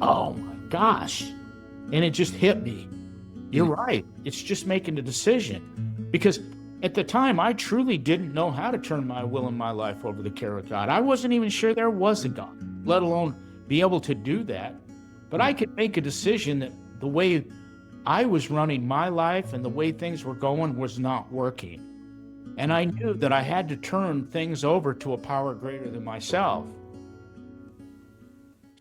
oh my gosh. And it just hit me. You're Mm. right. It's just making a decision. Because at the time, I truly didn't know how to turn my will and my life over to the care of God. I wasn't even sure there was a God, let alone be able to do that. But I Mm. could make a decision that the way I was running my life and the way things were going was not working. And I knew that I had to turn things over to a power greater than myself.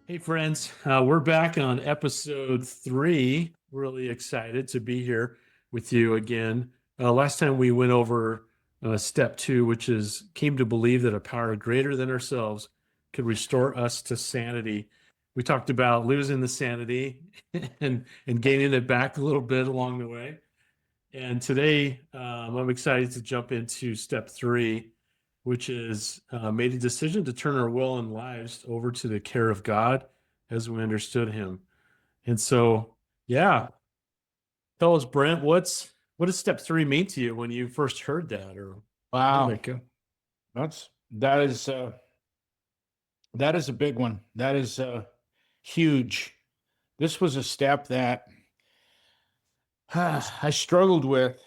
Hey, friends, we're back on episode 3. Really excited to be here with you again. Last time we went over step 2, which is came to believe that a power greater than ourselves could restore us to sanity. We talked about losing the sanity and gaining it back a little bit along the way. And today, I'm excited to jump into step 3, which is made a decision to turn our will and lives over to the care of God as we understood Him. And so, yeah, tell us, Brent, what does step 3 mean to you when you first heard that, or how did Wow, that go? that's that is that is a big one. That is huge. This was a step that I struggled with.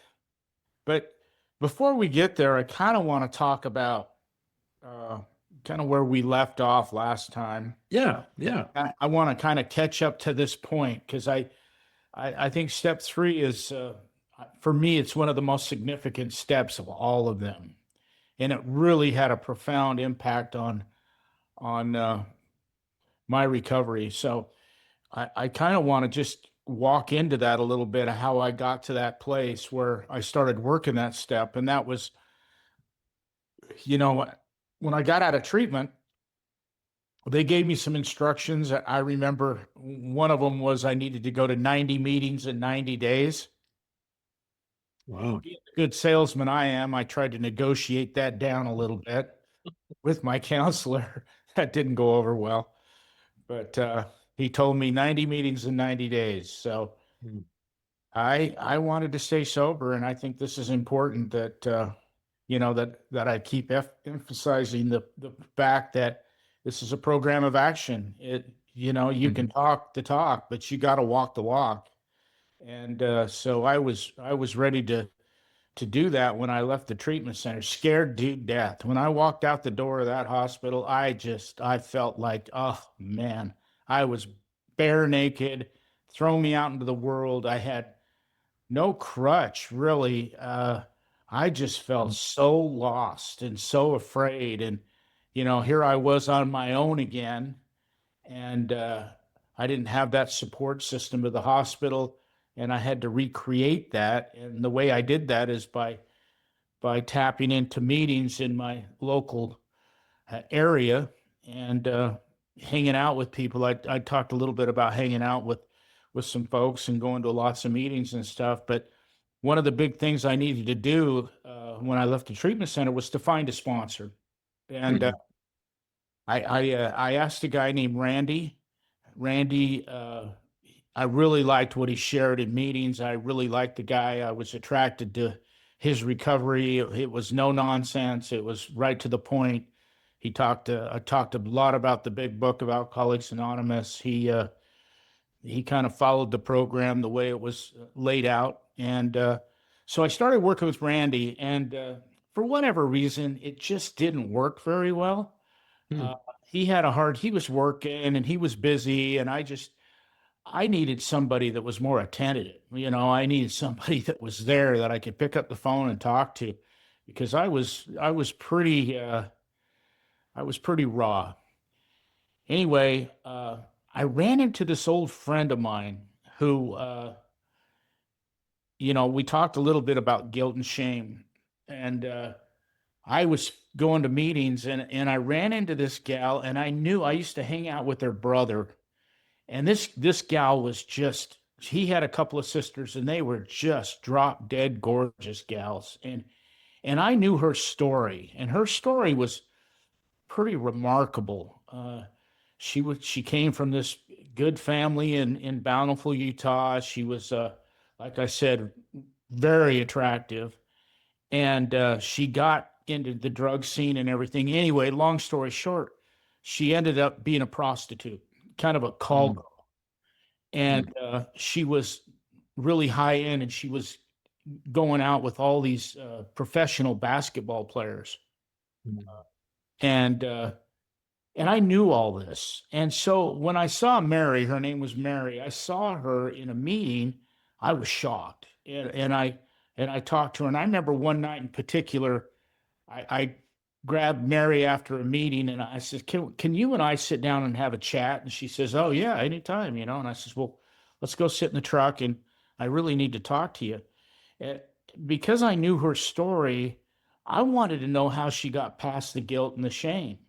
But before we get there, I kind of want to talk about uh, kind of where we left off last time. Yeah, yeah. I want to kind of catch up to this point because I think step three is, for me, it's one of the most significant steps of all of them. And it really had a profound impact on my recovery. So I kind of want to just walk into that a little bit of how I got to that place where I started working that step. And that was, you know, when I got out of treatment, they gave me some instructions. I remember one of them was I needed to go to 90 meetings in 90 days. Wow. Being the good salesman I am, I tried to negotiate that down a little bit with my counselor. That didn't go over well, but he told me 90 meetings in 90 days. So Mm. I wanted to stay sober, and I think this is important that that I keep emphasizing the fact that this is a program of action. You can Mhm. talk the talk, but you got to walk the walk. And so I was ready to do that when I left the treatment center, scared to death. When I walked out the door of that hospital, I felt like, oh man, I was bare naked, throw me out into the world. I had no crutch, really. I just felt so lost and so afraid. And, here I was on my own again. And I didn't have that support system of the hospital. And I had to recreate that. And the way I did that is by tapping into meetings in my local area and hanging out with people. I talked a little bit about hanging out with some folks and going to lots of meetings and stuff. But one of the big things I needed to do when I left the treatment center was to find a sponsor. And Mhm. I asked a guy named Randy. Randy, I really liked what he shared in meetings. I really liked the guy. I was attracted to his recovery. It was no nonsense. It was right to the point. I talked a lot about the big book of Alcoholics Anonymous. He kind of followed the program the way it was laid out. And so I started working with Randy, and for whatever reason, it just didn't work very well. Uh, Mm. he was working and he was busy, and I needed somebody that was more attentive. I needed somebody that was there that I could pick up the phone and talk to because I was pretty raw. Anyway, I ran into this old friend of mine who, we talked a little bit about guilt and shame. And I was going to meetings, and I ran into this gal, and I knew I used to hang out with her brother. And this gal was just, he had a couple of sisters, and they were just drop dead gorgeous gals. And I knew her story, and her story was pretty remarkable. She came from this good family in Bountiful, Utah. She was, like I said, very attractive, and she got into the drug scene and everything. Anyway, long story short, she ended up being a prostitute, kind of a call Mm. girl. and she was really high end, and she was going out with all these professional basketball players, and I knew all this. And so when I saw Mary, her name was Mary, I saw her in a meeting. I was shocked, and I talked to her. And I remember one night in particular, I grabbed Mary after a meeting, and I said, "Can you and I sit down and have a chat?" And she says, "Oh yeah, anytime, you know." And I says, "Well, let's go sit in the truck, and I really need to talk to you." Eh, Because I knew her story, I wanted to know how she got past the guilt and the shame.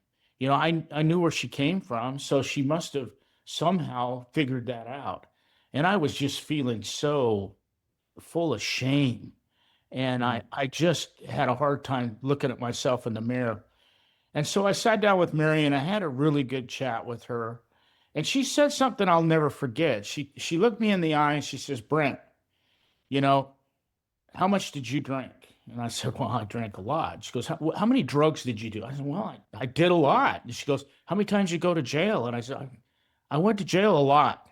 I knew where she came from, so she must have somehow figured that out. And I was just feeling so full of shame. And I just had a hard time looking at myself in the mirror. And so I sat down with Mary and I had a really good chat with her. And she said something I'll never forget. She looked me in the eye and she says, "Brent, you know, how much did you drink?" And I said, "Well, I drank a lot." She goes, how many drugs did you do?" I said, "Well, I did a lot." And she goes, "How many times did you go to jail?" And I said, I went to jail a lot."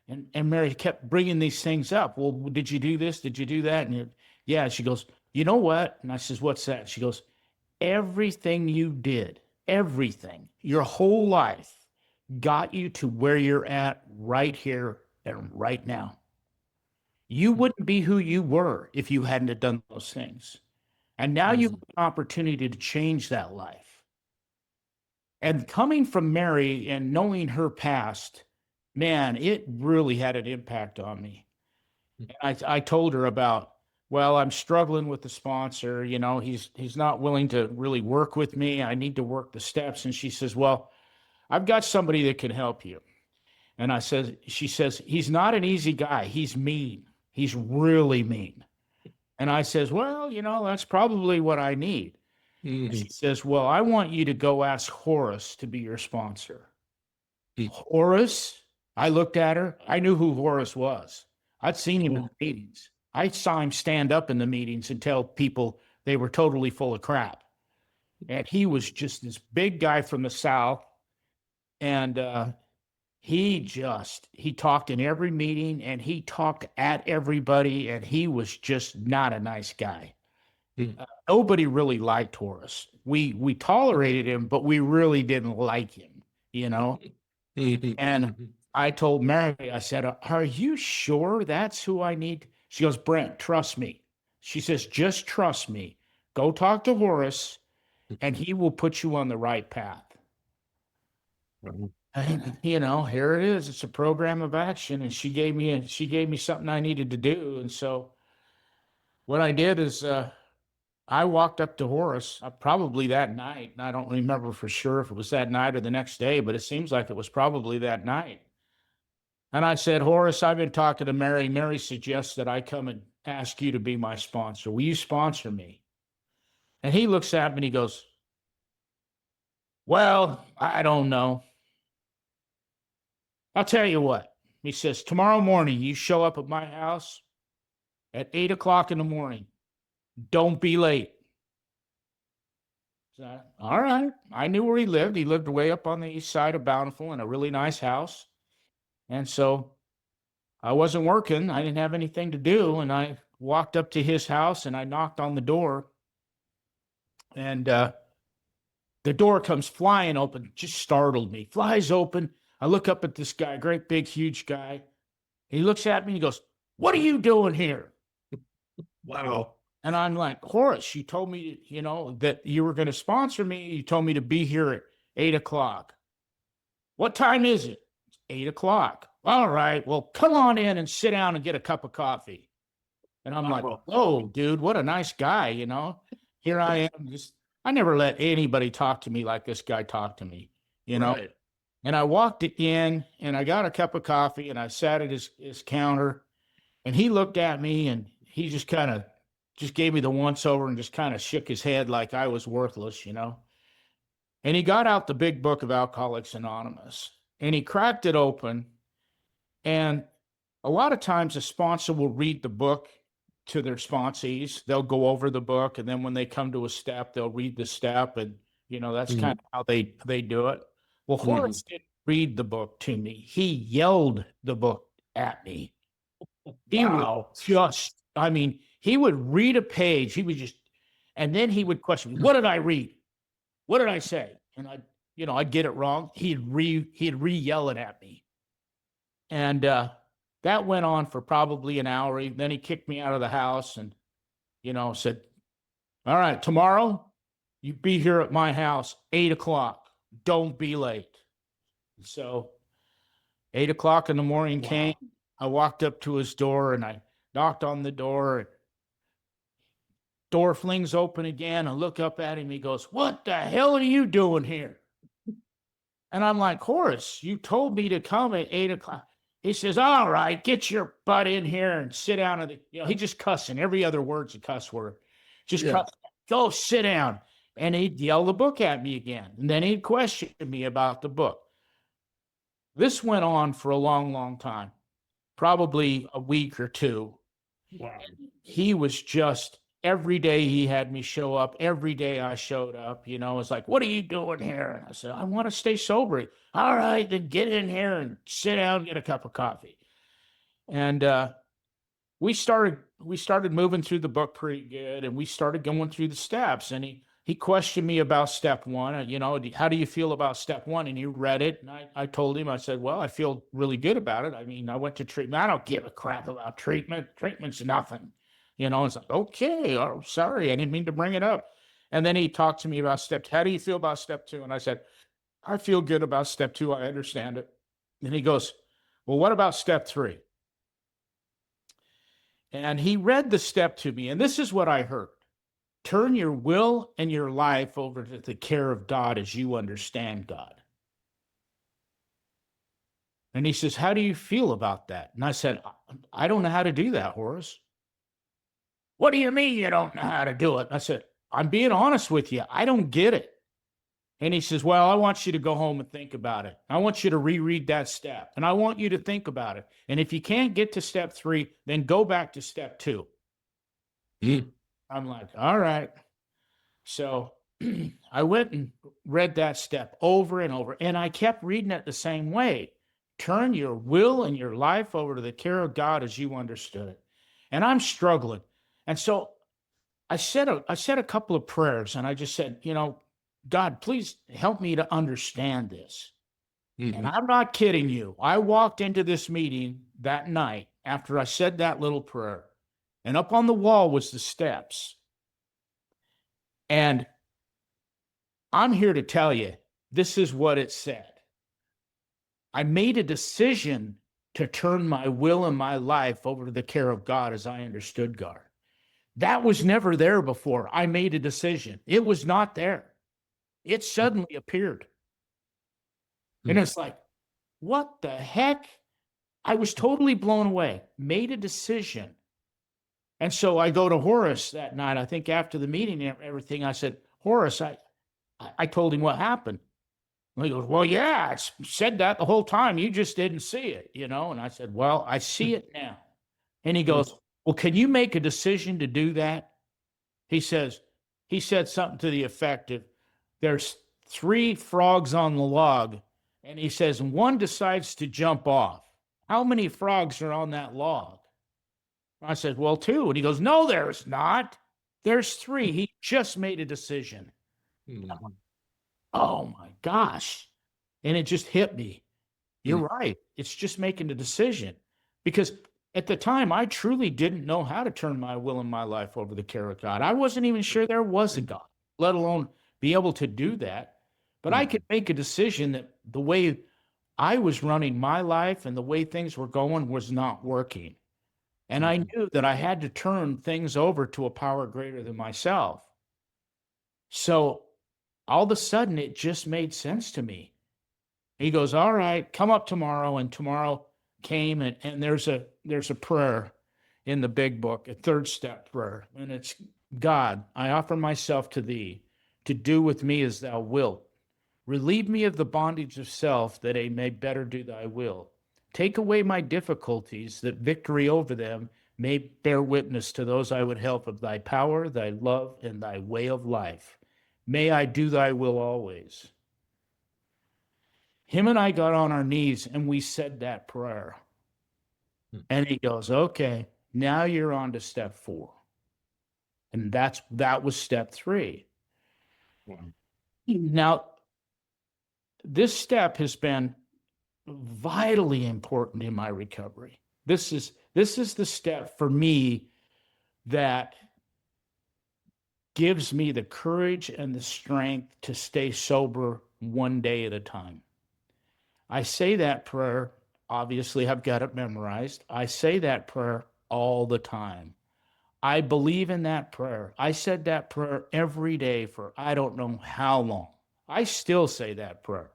And Mary kept bringing these things up. "Well, did you do this? Did you do that?" And yeah, she goes, "You know what?" And I says, "What's that?" She goes, "Everything you did, everything, your whole life got you to where you're at right here and right now. You wouldn't be who you were if you hadn't have done those things. And now you have an opportunity to change that life." And coming from Mary and knowing her past, man, it really had an impact on me. And I told her about, well, I'm struggling with the sponsor. He's not willing to really work with me. I need to work the steps. And she says, "Well, I've got somebody that can help you." And she says, "He's not an easy guy. He's mean. He's really mean." And I says, "Well, that's probably what I need." And she says, "Well, I want you to go ask Horace to be your sponsor." Horace? I looked at her. I knew who Horace was. I'd seen him in the meetings. I saw him stand up in the meetings and tell people they were totally full of crap. And he was just this big guy from the South. And he talked in every meeting and he talked at everybody. And he was just not a nice guy. Nobody really liked Horace. We tolerated him, but we really didn't like him, you know? And I told Mary, I said, "Are you sure that's who I need?" She goes, "Brent, trust me." She says, "Just trust me. Go talk to Horace and he will put you on the right path." And, here it is. It's a program of action. And she gave me something I needed to do. And so what I did is, I walked up to Horace probably that night. And I don't remember for sure if it was that night or the next day, but it seems like it was probably that night. And I said, "Horace, I've been talking to Mary. Mary suggests that I come and ask you to be my sponsor. Will you sponsor me?" And he looks at me and he goes, "Well, I don't know. I'll tell you what." He says, "Tomorrow morning, you show up at my house at 8 o'clock in the morning. Don't be late." So, all right. I knew where he lived. He lived way up on the east side of Bountiful in a really nice house. And so I wasn't working. I didn't have anything to do. And I walked up to his house and I knocked on the door. And the door comes flying open, just startled me. Flies open. I look up at this guy, great big, huge guy. He looks at me and he goes, "What are you doing here?" Wow. And I'm like, "Horace, you told me, that you were going to sponsor me. You told me to be here at 8 o'clock. What time is it?" "It's 8 o'clock." "All right, well, come on in and sit down and get a cup of coffee." And I'm like, Wow. "Whoa, dude, what a nice guy, Here I am. I never let anybody talk to me like this guy talked to me, Right. And I walked in and I got a cup of coffee and I sat at his counter and he looked at me and he just kind of just gave me the once over and just kind of shook his head like I was worthless. And he got out the big book of Alcoholics Anonymous and he cracked it open. And a lot of times a sponsor will read the book to their sponsees. They'll go over the book. And then when they come to a step, they'll read the step. And, that's kind of how they do it. Well, Horace didn't read the book to me. He yelled the book at me. He Wow. would just, I mean, he would read a page. He would just, and then he would question me, what did I read? What did I say? And I'd get it wrong. He'd re-yell it at me. And that went on for probably an hour. Then he kicked me out of the house and, said, all right, tomorrow you be here at my house, 8 o'clock. Don't be late. So 8 o'clock in the morning came. I walked up to his door and I knocked on the door. Door flings open again. I look up at him. He goes, what the hell are you doing here? And I'm like, Horace, you told me to come at 8 o'clock. He says, all right, get your butt in here and sit down. He just cussing. Every other word's a cuss word. Just go sit down. And he'd yell the book at me again. And then he'd question me about the book. This went on for a long, long time, probably a week or two. Wow. He was just, every day he had me show up. Every day I showed up, it's like, what are you doing here? And I said, I want to stay sober. All right, then get in here and sit down, get a cup of coffee. And we started moving through the book pretty good. And we started going through the steps. And he questioned me about step one. How do you feel about step one? And he read it. And I told him, I said, well, I feel really good about it. I mean, I went to treatment. I don't give a crap about treatment. Treatment's nothing. It's like, okay, oh, sorry, I didn't mean to bring it up. And then he talked to me about step two. How do you feel about step two? And I said, I feel good about step two. I understand it. And he goes, well, what about step three? And he read the step to me. And this is what I heard. Turn your will and your life over to the care of God as you understand God. And he says, how do you feel about that? And I said, I don't know how to do that, Horace. What do you mean you don't know how to do it? I said, I'm being honest with you. I don't get it. And he says, well, I want you to go home and think about it. I want you to reread that step. And I want you to think about it. And if you can't get to step three, then go back to step two. I'm like, all right. So I went and read that step over and over. And I kept reading it the same way. Turn your will and your life over to the care of God as you understood it. And I'm struggling. And so I said a couple of prayers, and I just said, God, please help me to understand this. And I'm not kidding you. I walked into this meeting that night after I said that little prayer, and up on the wall was the steps. And I'm here to tell you, this is what it said. I made a decision to turn my will and my life over to the care of God as I understood God. That was never there before. I made a decision. It was not there. It suddenly appeared. And it's like, what the heck? I was totally blown away. Made a decision. And so I go to Horace that night, I think after the meeting and everything, I said, Horace, I told him what happened. And he goes, well, yeah, I said that the whole time. You just didn't see it, And I said, well, I see it now. And he goes, well, can you make a decision to do that? He said something to the effect of, there's 3 frogs on the log. And he says, one decides to jump off. How many frogs are on that log? I said, well, 2. And he goes, no, there's not. There's 3. He just made a decision. Oh my gosh. And it just hit me. You're right. It's just making a decision. Because at the time, I truly didn't know how to turn my will and my life over to the care of God. I wasn't even sure there was a God, let alone be able to do that. But I could make a decision that the way I was running my life and the way things were going was not working. And I knew that I had to turn things over to a power greater than myself. So all of a sudden, it just made sense to me. He goes, all right, come up tomorrow. And tomorrow came, and there's a prayer in the big book, a 3rd step prayer. And it's, God, I offer myself to thee to do with me as thou wilt. Relieve me of the bondage of self, that I may better do thy will. Take away my difficulties, that victory over them may bear witness to those I would help of thy power, thy love, and thy way of life. May I do thy will always. Him and I got on our knees and we said that prayer. Hmm. And he goes, okay, now you're on to step 4. And that was step 3. Wow. Now, this step has been vitally important in my recovery. This is the step for me that gives me the courage and the strength to stay sober one day at a time. I say that prayer, obviously, I've got it memorized. I say that prayer all the time. I believe in that prayer. I said that prayer every day for I don't know how long. I still say that prayer.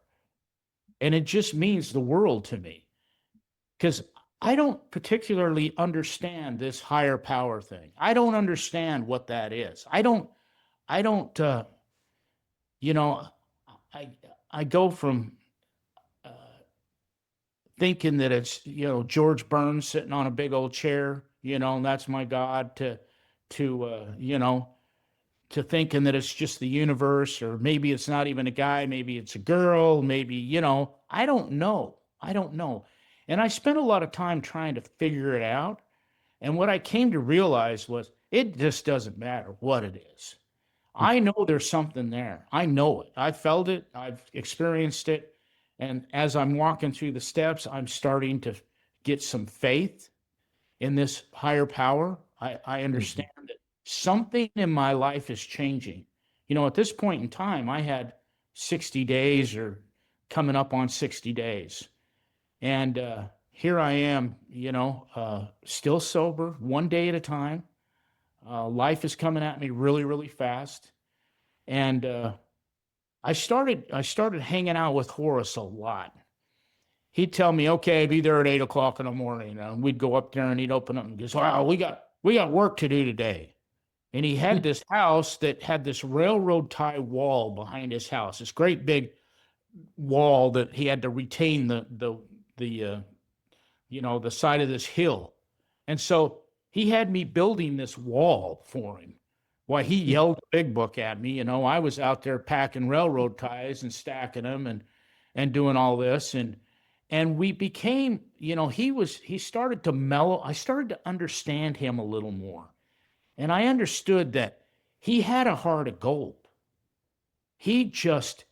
And it just means the world to me because I don't particularly understand this higher power thing. I don't understand what that is. I don't, you know, I, I go from uh, thinking that it's, George Burns sitting on a big old chair, and that's my God to to thinking that it's just the universe, or maybe it's not even a guy, maybe it's a girl, maybe, I don't know. I don't know. And I spent a lot of time trying to figure it out. And what I came to realize was it just doesn't matter what it is. I know there's something there. I know it. I felt it. I've experienced it. And as I'm walking through the steps, I'm starting to get some faith in this higher power. I understand that something in my life is changing. At this point in time, I had 60 days or coming up on 60 days. And here I am, still sober, one day at a time. Life is coming at me really, really fast. And I started hanging out with Horace a lot. He'd tell me, "Okay, be there at 8 o'clock in the morning." And we'd go up there, and he'd open up and goes, "Wow, we got work to do today." And he had this house that had this railroad tie wall behind his house, this great big wall that he had to retain the side of this hill. And so he had me building this wall for him. Why, he yelled the big book at me. I was out there packing railroad ties and stacking them and doing all this. And we became, he started to mellow. I started to understand him a little more. And I understood that he had a heart of gold. He just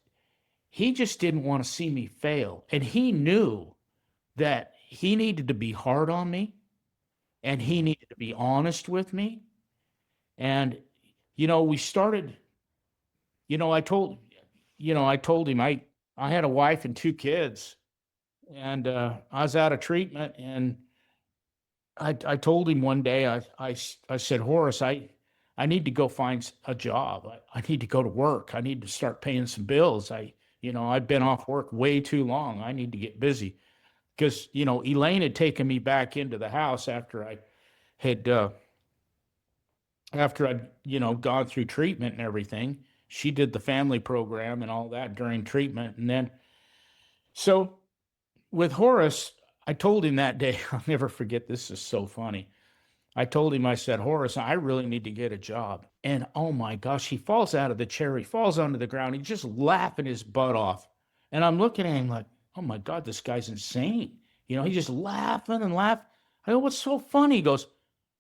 he just didn't want to see me fail. And he knew that he needed to be hard on me and he needed to be honest with me. And, we started, I told him I had a wife and 2 kids, and I was out of treatment. And I told him one day, I said, "Horace, I need to go find a job. I need to go to work. I need to start paying some bills. I've been off work way too long. I need to get busy." Because, Elaine had taken me back into the house had, after I'd, gone through treatment and everything. She did the family program and all that during treatment. And then, so with Horace, I told him that day, I'll never forget, this is so funny. I told him, I said, "Horace, I really need to get a job." And oh my gosh, he falls out of the chair. He falls onto the ground. He's just laughing his butt off. And I'm looking at him like, oh my God, this guy's insane. He's just laughing and laughing. I go, "What's so funny?" He goes,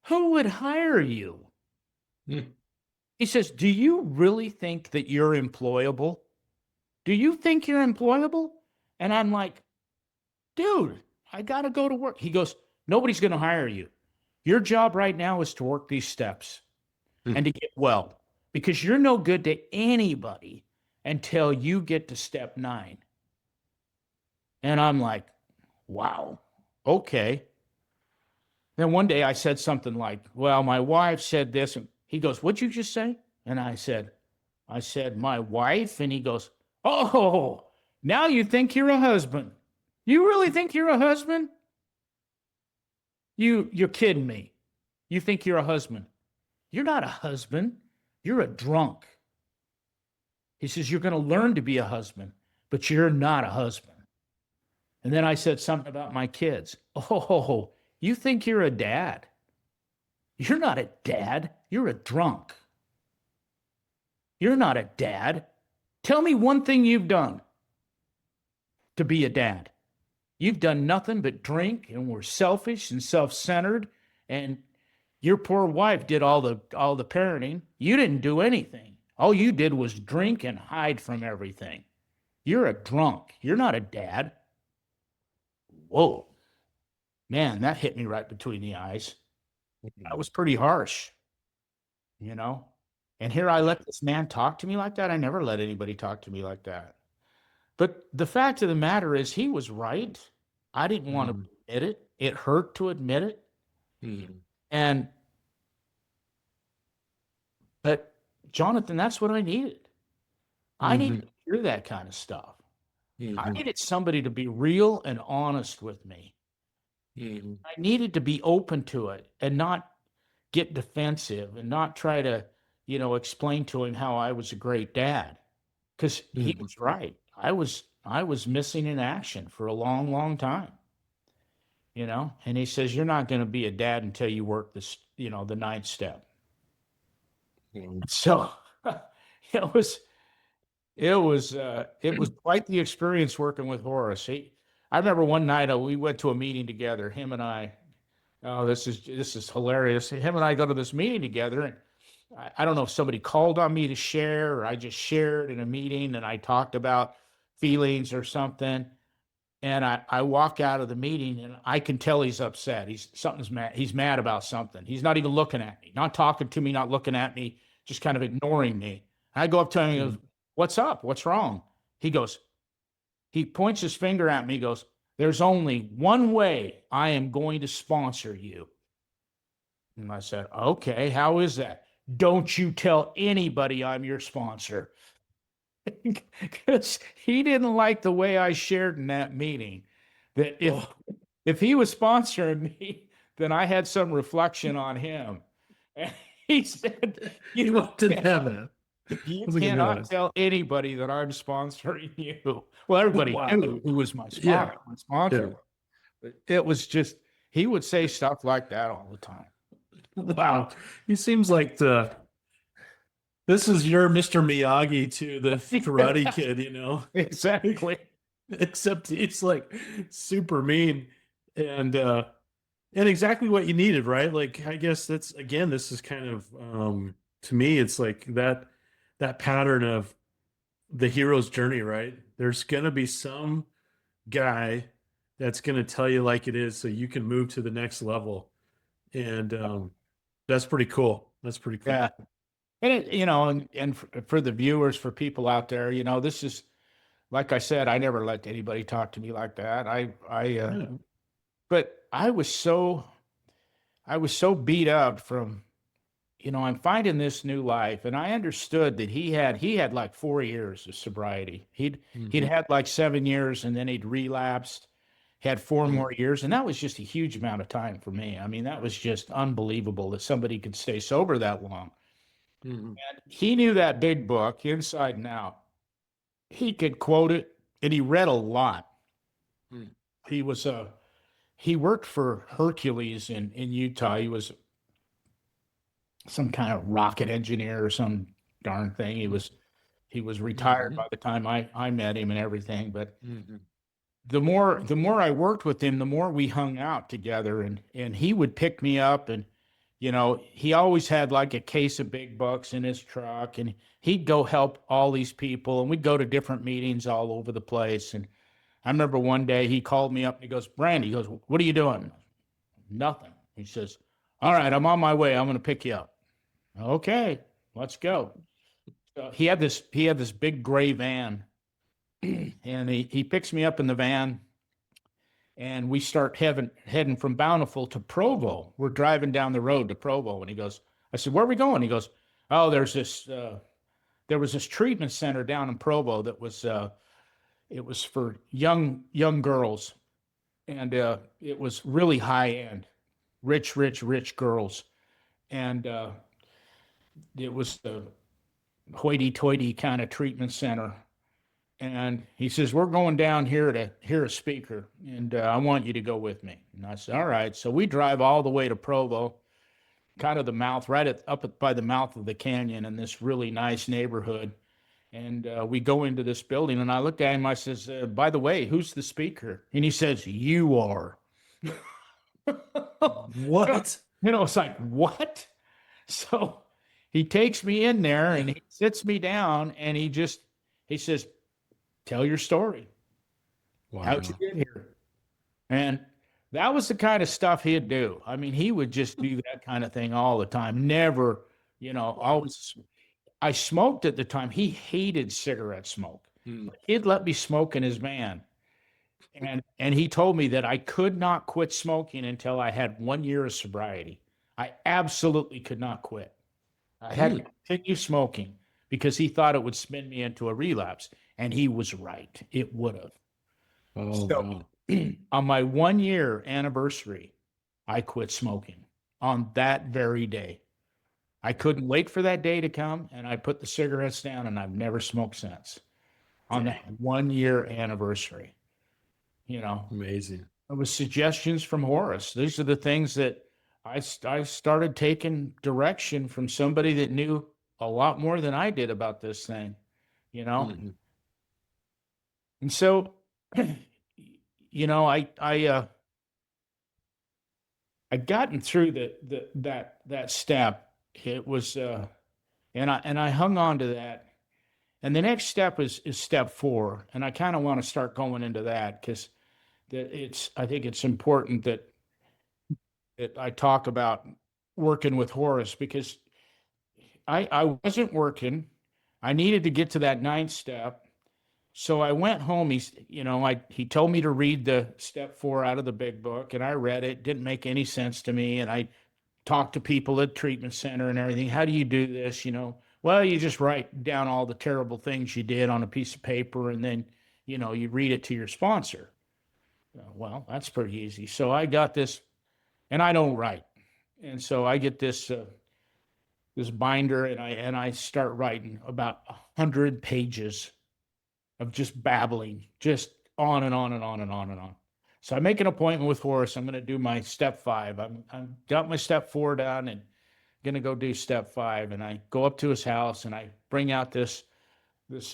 "Who would hire you?" Hmm. He says, "Do you really think that you're employable? Do you think you're employable?" And I'm like, "Dude, I got to go to work." He goes, "Nobody's going to hire you. Your job right now is to work these steps and to get well, because you're no good to anybody until you get to step 9. And I'm like, wow, okay. Then one day I said something like, "Well, my wife said this." And he goes, "What'd you just say?" And I said, "My wife." And he goes, "Oh, now you think you're a husband. You really think you're a husband? You're kidding me. You think you're a husband. You're not a husband. You're a drunk." He says, "You're going to learn to be a husband, but you're not a husband." And then I said something about my kids. "Oh, you think you're a dad. You're not a dad. You're a drunk. You're not a dad. Tell me one thing you've done to be a dad. You've done nothing but drink and were selfish and self-centered, and your poor wife did all the parenting. You didn't do anything. All you did was drink and hide from everything. You're a drunk. You're not a dad. Whoa, man, that hit me right between the eyes. That was pretty harsh, you know? And here I let this man talk to me like that. I never let anybody talk to me like that. But the fact of the matter is, he was right. I didn't want to admit it. It hurt to admit it. And, but Jonathan, that's what I needed. I needed to hear that kind of stuff. I needed somebody to be real and honest with me. I needed to be open to it and not get defensive and not try to, explain to him how I was a great dad. Because he was right. I was missing in action for a long, long time. And he says, you're not going to be a dad until you work this, the ninth step. So it was quite the experience working with Horace. I remember one night we went to a meeting together, him and I. Oh, this is hilarious. Him and I go to this meeting together, and I don't know if somebody called on me to share, or I just shared in a meeting and I talked about feelings or something. And I walk out of the meeting and I can tell he's upset. Something's mad. He's mad about something. He's not even looking at me, not talking to me, not looking at me, just kind of ignoring me. I go up to him and he goes, what's up? What's wrong? He points his finger at me, goes, there's only one way I am going to sponsor you. And I said, okay, how is that? Don't you tell anybody I'm your sponsor. Because he didn't like the way I shared in that meeting. That if he was sponsoring me, then I had some reflection on him. And he said, You didn't have that. You cannot tell anybody that I'm sponsoring you. Well, everybody knew who was my sponsor. My sponsor. But it was just, he would say stuff like that all the time. Wow. He seems like this is your Mr. Miyagi to the Karate Kid, Exactly. Except it's like super mean and exactly what you needed, right? Like, I guess this is kind of, to me, it's like that pattern of the hero's journey, right? There's going to be some guy that's going to tell you like it is so you can move to the next level. And that's pretty cool. That's pretty cool. Yeah. And it, and for the viewers, for people out there, this is, like I said, I never let anybody talk to me like that. But I was so beat up from, I'm finding this new life, and I understood that he had like 4 years of sobriety. He'd had like 7 years, and then he'd relapsed, had 4 more years, and that was just a huge amount of time for me. I mean, that was just unbelievable that somebody could stay sober that long. And he knew that big book inside and out. He could quote it, and he read a lot. He worked for Hercules in Utah. He was some kind of rocket engineer or some darn thing. He was retired by the time I met him and everything. But the more I worked with him, the more we hung out together, and he would pick me up, and he always had like a case of big bucks in his truck, and he'd go help all these people, and we'd go to different meetings all over the place. And I remember one day he called me up and he goes, Brandy, he goes, what are you doing? Nothing. He says, all right, I'm on my way. I'm going to pick you up. Okay, let's go. So he had this big gray van, and he picks me up in the van, and we start heading from Bountiful to Provo. We're driving down the road to Provo, and I said, where are we going? He goes, oh, there was this treatment center down in Provo that was, it was for young girls, and it was really high end, rich girls, and it was the hoity-toity kind of treatment center. And he says, we're going down here to hear a speaker, and I want you to go with me. And I said, all right. So we drive all the way to Provo, kind of the mouth, up by the mouth of the canyon, in this really nice neighborhood. And we go into this building, and I looked at him. I says, "By the way, who's the speaker?" And he says, "You are." What? It's like, what? So he takes me in there and he sits me down, and he says, "Tell your story. Wow. How'd you get here?" And that was the kind of stuff he'd do. I mean, he would just do that kind of thing all the time. Never, always. I smoked at the time. He hated cigarette smoke. He'd let me smoke in his van. And he told me that I could not quit smoking until I had 1 year of sobriety. I absolutely could not quit. I had to continue smoking because he thought it would spin me into a relapse. And he was right. It would have. Oh, So, wow. on my 1 year anniversary, I quit smoking on that very day. I couldn't wait for that day to come, and I put the cigarettes down, and I've never smoked since. On that 1 year anniversary, Amazing. it was suggestions from Horace. These are the things that I started taking direction from somebody that knew a lot more than I did about this thing, Mhm. And so, I gotten through that step. It was, and I hung on to that. And the next step is step 4, and I kind of want to start going into that because I think it's important that I talk about working with Horace, because I wasn't working. I needed to get to that 9th step. So I went home. He told me to read the step 4 out of the big book, and I read it. Didn't make any sense to me. And I talked to people at treatment center and everything. How do you do this? Well, you just write down all the terrible things you did on a piece of paper, and then, you read it to your sponsor. Well, that's pretty easy. So I got this, and I don't write. And so I get this binder, and I start writing about 100 pages of just babbling, just on and on and on and on and on. So I make an appointment with Horace. I'm going to do my step 5. I'm got my step 4 done and going to go do step 5. And I go up to his house, and I bring out this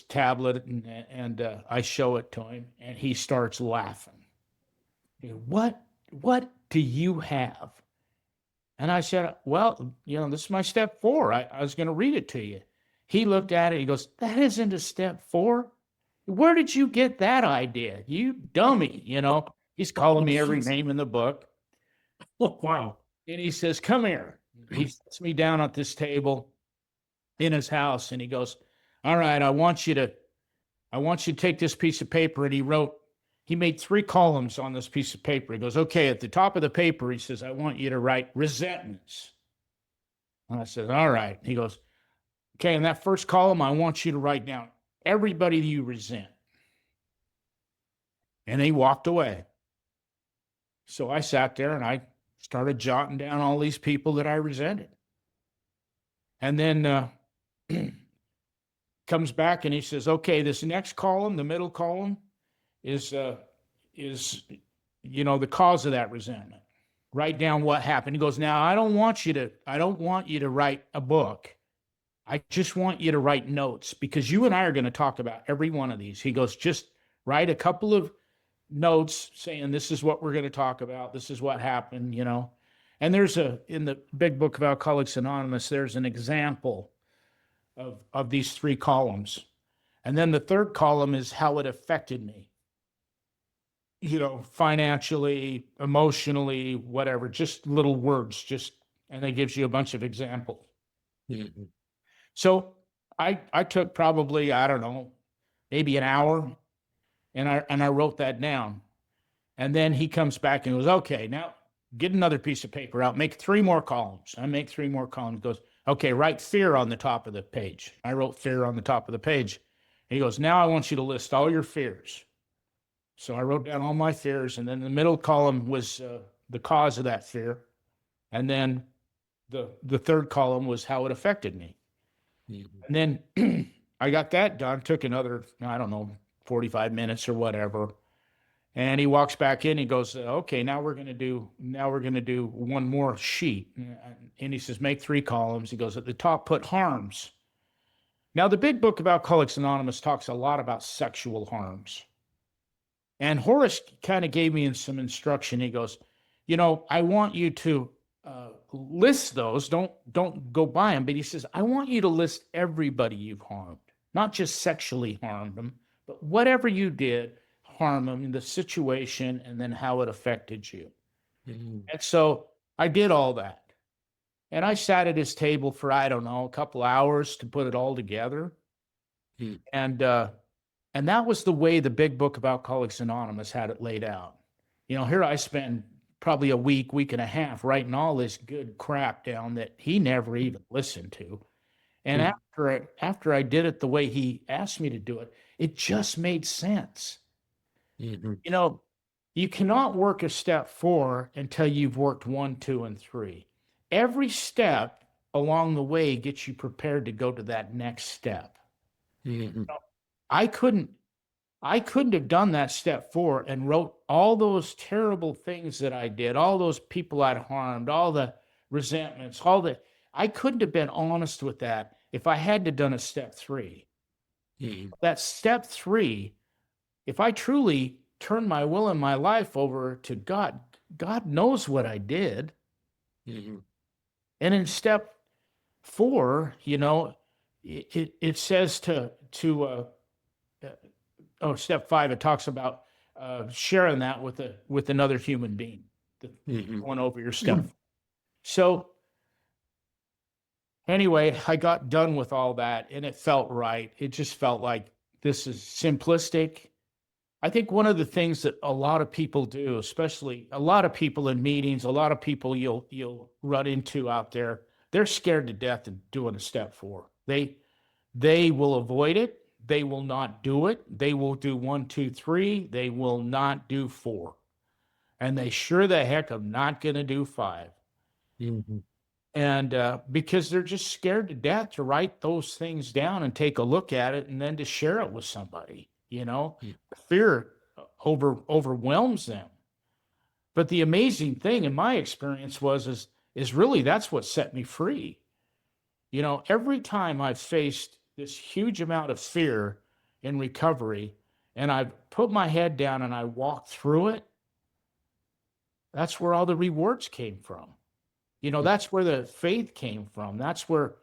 tablet, and I show it to him, and he starts laughing. What do you have? And I said, well, this is my step 4. I was going to read it to you. He looked at it. He goes, that isn't a step 4. Where did you get that idea? You dummy, He's calling me every name in the book. Oh, wow. And he says, come here. He sits me down at this table in his house, and he goes, all right, I want you to take this piece of paper. And he made 3 columns on this piece of paper. He goes, okay, at the top of the paper, he says, I want you to write resentments. And I said, all right. He goes, okay, in that first column, I want you to write down everybody you resent. And he walked away. So I sat there and I started jotting down all these people that I resented. And then comes back and he says, okay, this next column, the middle column, is the cause of that resentment. Write down what happened. He goes, now I don't want you to write a book. I just want you to write notes, because you and I are going to talk about every one of these. He goes, just write a couple of notes saying, this is what we're going to talk about. This is what happened, And in the big book of Alcoholics Anonymous, there's an example of these 3 columns. And then the 3rd column is how it affected me, financially, emotionally, whatever, just little words, and it gives you a bunch of examples. Mm-hmm. So I took probably, I don't know, maybe an hour, and I wrote that down. And then he comes back and goes, okay, now get another piece of paper out, make 3 more columns. I make 3 more columns. He goes, okay, write fear on the top of the page. I wrote fear on the top of the page. He goes, now I want you to list all your fears. So I wrote down all my fears, and then the middle column was the cause of that fear. And then the 3rd column was how it affected me. Mm-hmm. And then I got that done, took another, I don't know, 45 minutes or whatever. And he walks back in, he goes, okay, now we're going to do 1 more sheet. And he says, make 3 columns. He goes, at the top, put harms. Now, the big book of Alcoholics Anonymous talks a lot about sexual harms. And Horace kind of gave me some instruction. He goes, I want you to list those. Don't go by them. But he says, I want you to list everybody you've harmed, not just sexually harmed them, but whatever you did, harm them in the situation and then how it affected you. Mm-hmm. And so I did all that. And I sat at his table for, I don't know, a couple hours to put it all together. And that was the way the big book of Alcoholics Anonymous had it laid out. Here I spent probably a week and a half writing all this good crap down that he never even listened to. And after I did it the way he asked me to do it, it just made sense. Mm-hmm. You cannot work a step 4 until you've worked 1, 2, and 3. Every step along the way gets you prepared to go to that next step. Mm-hmm. I couldn't have done that step 4 and wrote all those terrible things that I did, all those people I'd harmed, all the resentments, I couldn't have been honest with that if I hadn't done a step 3. Mm-hmm. That step 3, if I truly turned my will and my life over to God, God knows what I did. Mm-hmm. And in step 4, it says step 5, it talks about sharing that with another human being, going over your stuff. Mm-hmm. So anyway, I got done with all that and it felt right. It just felt like this is simplistic. I think one of the things that a lot of people do, especially a lot of people in meetings, a lot of people you'll run into out there, they're scared to death of doing a step 4. They will avoid it. They will not do it. They will do 1, 2, 3. They will not do 4. And they sure the heck are not going to do 5. Mm-hmm. And because they're just scared to death to write those things down and take a look at it and then to share it with somebody. Fear overwhelms them. But the amazing thing in my experience is really that's what set me free. Every time I've faced this huge amount of fear in recovery and I've put my head down and I walked through it, that's where all the rewards came from. That's where the faith came from. That's where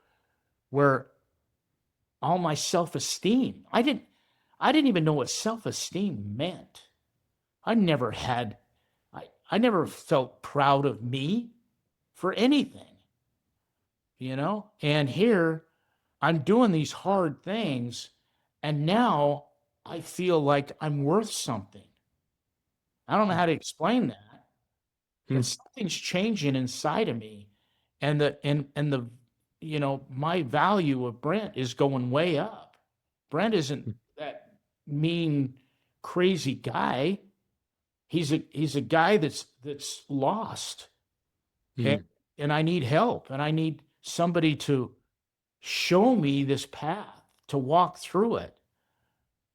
all my self-esteem, I didn't even know what self-esteem meant. I never felt proud of me for anything, and here I'm doing these hard things and now I feel like I'm worth something. I don't know how to explain that. But something's changing inside of me and the my value of Brent is going way up. Brent isn't that mean, crazy guy. He's a guy that's lost, and I need help, and I need somebody to show me this path to walk through it.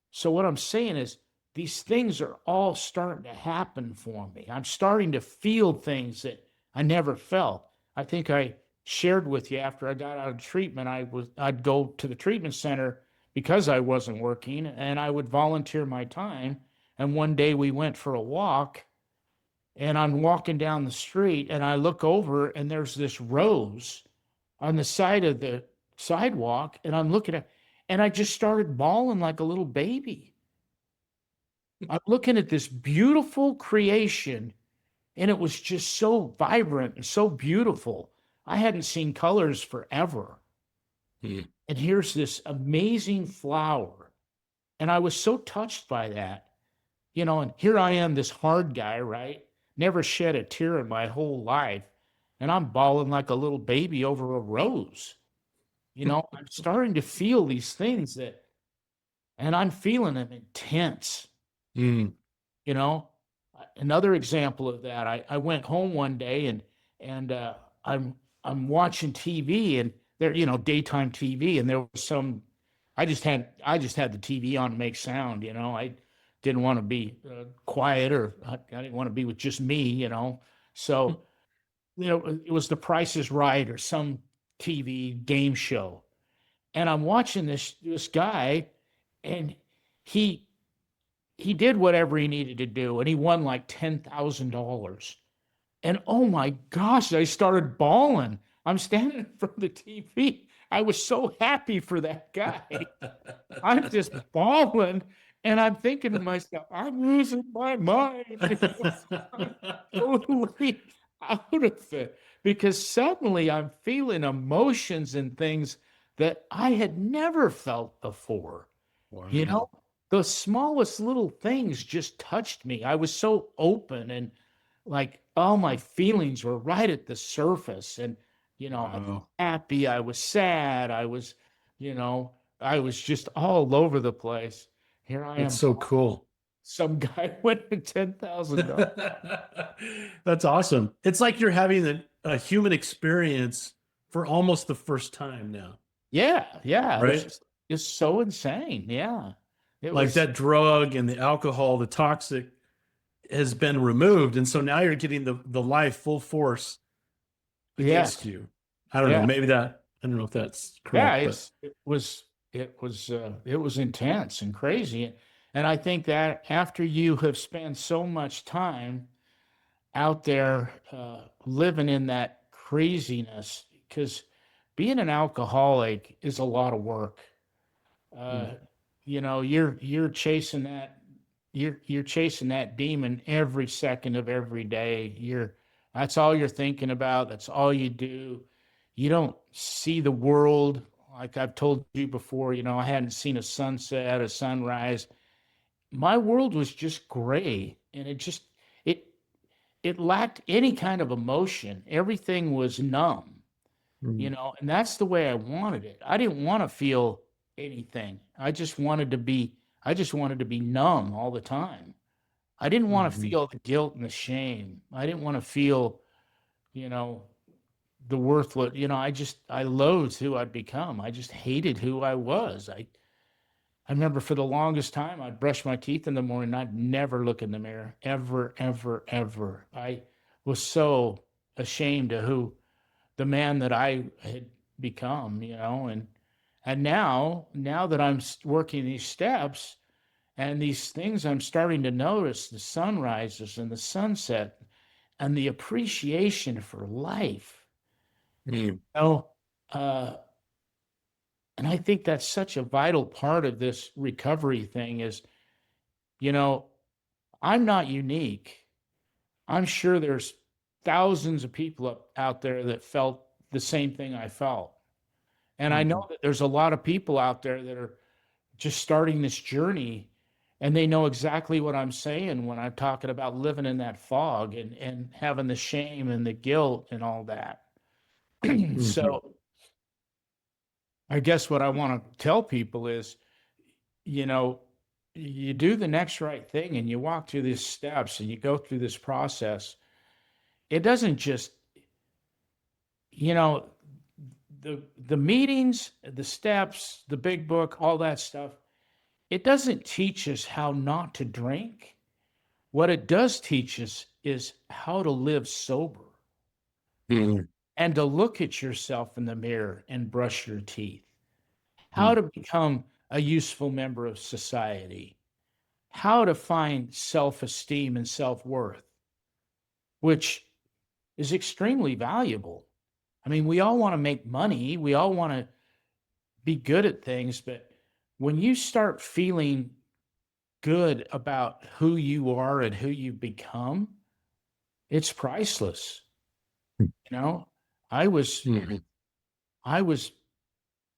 So what I'm saying is these things are all starting to happen for me. I'm starting to feel things that I never felt. I think I shared with you after I got out of treatment, I'd go to the treatment center because I wasn't working, and I would volunteer my time. And one day we went for a walk, and I'm walking down the street, and I look over, and there's this rose on the side of the sidewalk, and I'm looking at, and I just started bawling like a little baby. I'm looking at this beautiful creation, and it was just so vibrant and so beautiful. I hadn't seen colors forever. And here's this amazing flower. And I was so touched by that, and here I am, this hard guy, right? Never shed a tear in my whole life. And I'm bawling like a little baby over a rose. I'm starting to feel these things and I'm feeling them intense. Another example of that, I went home one day and I'm watching TV and there, daytime TV, and there was I just had the TV on to make sound, I didn't want to be quiet, or I didn't want to be with just me, so, it was The Price is Right or some TV game show. And I'm watching this guy, and he he did whatever he needed to do, and he won like $10,000. And oh my gosh, I started bawling. I'm standing in front of the TV. I was so happy for that guy. I'm just bawling, and I'm thinking to myself, I'm losing my mind. I'm totally out of it because suddenly I'm feeling emotions and things that I had never felt before. You Wow. know, the smallest little things just touched me. I was so open, and like all my feelings were right at the surface. And, I was Wow. happy, I was sad, you know, I was just all over the place. Here I That's am, so cool. some guy winning $10,000. That's awesome. It's like you're having a human experience for almost the first time now, Yeah, yeah. This right? is so insane. Yeah. It Like was, that drug and the alcohol, the toxic has been removed. And so now you're getting the life full force yeah, against you. I don't know. yeah. Maybe that, I don't know if that's Yeah, correct, but it was intense and crazy. And I think that after you have spent so much time out there living in that craziness, because being an alcoholic is a lot of work. mm, Uh, you're chasing you're chasing that demon every second of every day. That's all you're thinking about. That's all you do. You don't see the world. Like I've told you before, I hadn't seen a sunset, a sunrise. My world was just gray, and it it lacked any kind of emotion. Everything was numb, mm, and that's the way I wanted it. I didn't want to feel anything. I just wanted to be numb all the time. I didn't want to mhm, feel the guilt and the shame. I didn't want to feel, you know, the worthless, I loathed who I'd become. I just hated who I was. I remember for the longest time I'd brush my teeth in the morning. I'd never look in the mirror, ever, ever, ever. I was so ashamed of who the man that I had become, and now that I'm working these steps and these things, I'm starting to notice the sunrises and the sunset and the appreciation for life. mm, Oh, uh, and I think that's such a vital part of this recovery thing is, you know, I'm not unique. I'm sure there's thousands of people out there that felt the same thing I felt. And I know mhm. that there's a lot of people out there that are just starting this journey, and they know exactly what I'm saying when I'm talking about living in that fog and having the shame and the guilt and all that. Mhm. So I guess what I want to tell people is, you know, you do the next right thing and you walk through these steps and you go through this process. It doesn't just, you know, the meetings, the steps, the big book, all that stuff, it doesn't teach us how not to drink. What it does teach us is how to live sober Mm, and to look at yourself in the mirror and brush your teeth, how mm, to become a useful member of society, how to find self esteem and self worth, which is extremely valuable. I mean, we all want to make money, we all want to be good at things, but when you start feeling good about who you are and who you become, it's priceless. You know, I was mhm. I was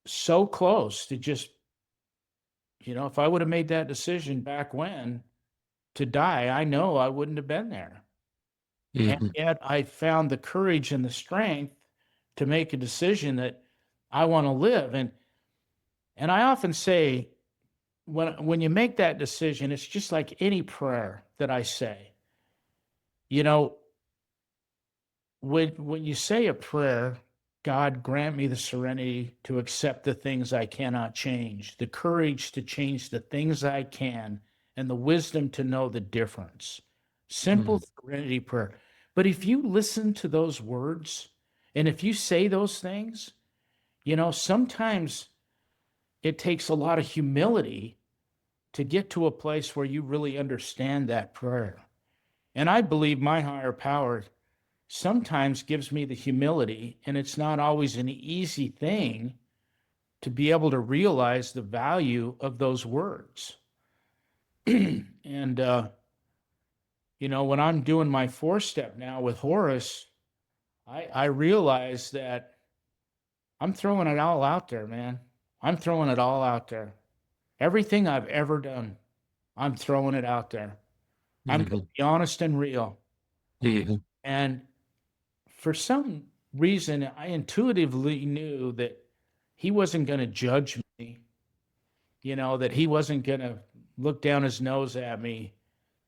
so close to just, if I would have made that decision back when to die, I know I wouldn't have been there. And Mhm. yet I found the courage and the strength to make a decision that I want to live. And I often say when you make that decision, it's just like any prayer that I say. You know, when you say a prayer, God grant me the serenity to accept the things I cannot change, the courage to change the things I can, and the wisdom to know the difference. Simple Mm, serenity prayer. But if you listen to those words and if you say those things, sometimes it takes a lot of humility to get to a place where you really understand that prayer. And I believe my higher power sometimes gives me the humility, and it's not always an easy thing to be able to realize the value of those words. And, when I'm doing my 4-step now with Horace, I realize that I'm throwing it all out there, man. I'm throwing it all out there. Everything I've ever done, I'm throwing it out there. I'm going to be honest and real. And for some reason, I intuitively knew that he wasn't going to judge me, that he wasn't going to look down his nose at me,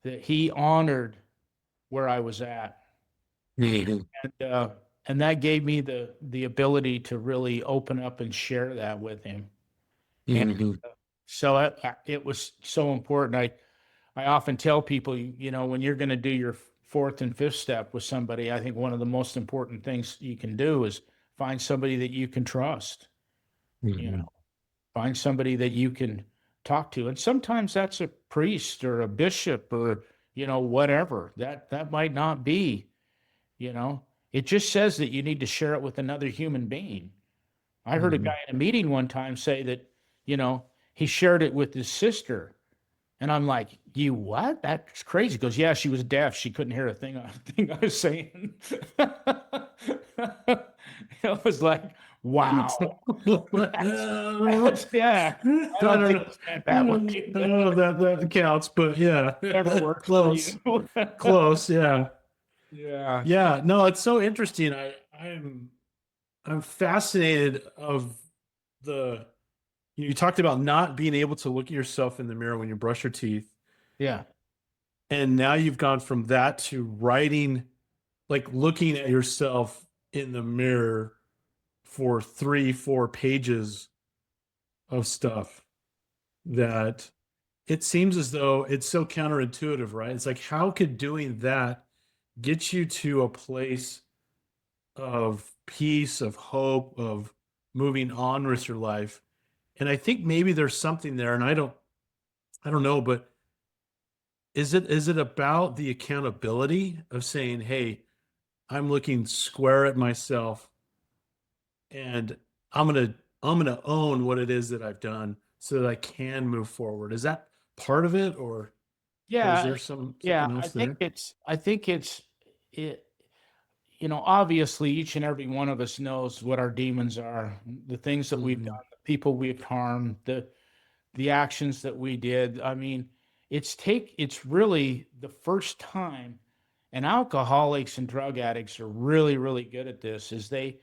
that he honored where I was at. And that gave me the ability to really open up and share that with him. And so it was so important. I often tell people, when you're going to do your 4th and 5th step with somebody, I think one of the most important things you can do is find somebody that you can trust. Find somebody that you can talk to. And sometimes that's a priest or a bishop or, whatever. That might not be, it just says that you need to share it with another human being. I heard a guy in a meeting one time say that, he shared it with his sister. And I'm like, you what? That's crazy. He goes, yeah, she was deaf. She couldn't hear a thing I was saying. It was like, wow. Yeah. I don't know. That one. I don't know if that counts, but yeah. Never worked Close. for you. Close, yeah. Yeah. Yeah, no, it's so interesting. I'm fascinated of you talked about not being able to look at yourself in the mirror when you brush your teeth. Yeah. And now you've gone from that to writing, like looking at yourself in the mirror for 3-4 pages of stuff that it seems as though it's so counterintuitive, right? It's like, how could doing that get you to a place of peace, of hope, of moving on with your life? And I think maybe there's something there, and I don't know, but is it about the accountability of saying, hey, I'm looking square at myself and I'm gonna own what it is that I've done so that I can move forward? Is that part of it, or is there something else there? I think it, obviously each and every one of us knows what our demons are, the things that we've done, the people we've harmed, the actions that we did. I mean, it's really the first time, and alcoholics and drug addicts are really, really good at this, is they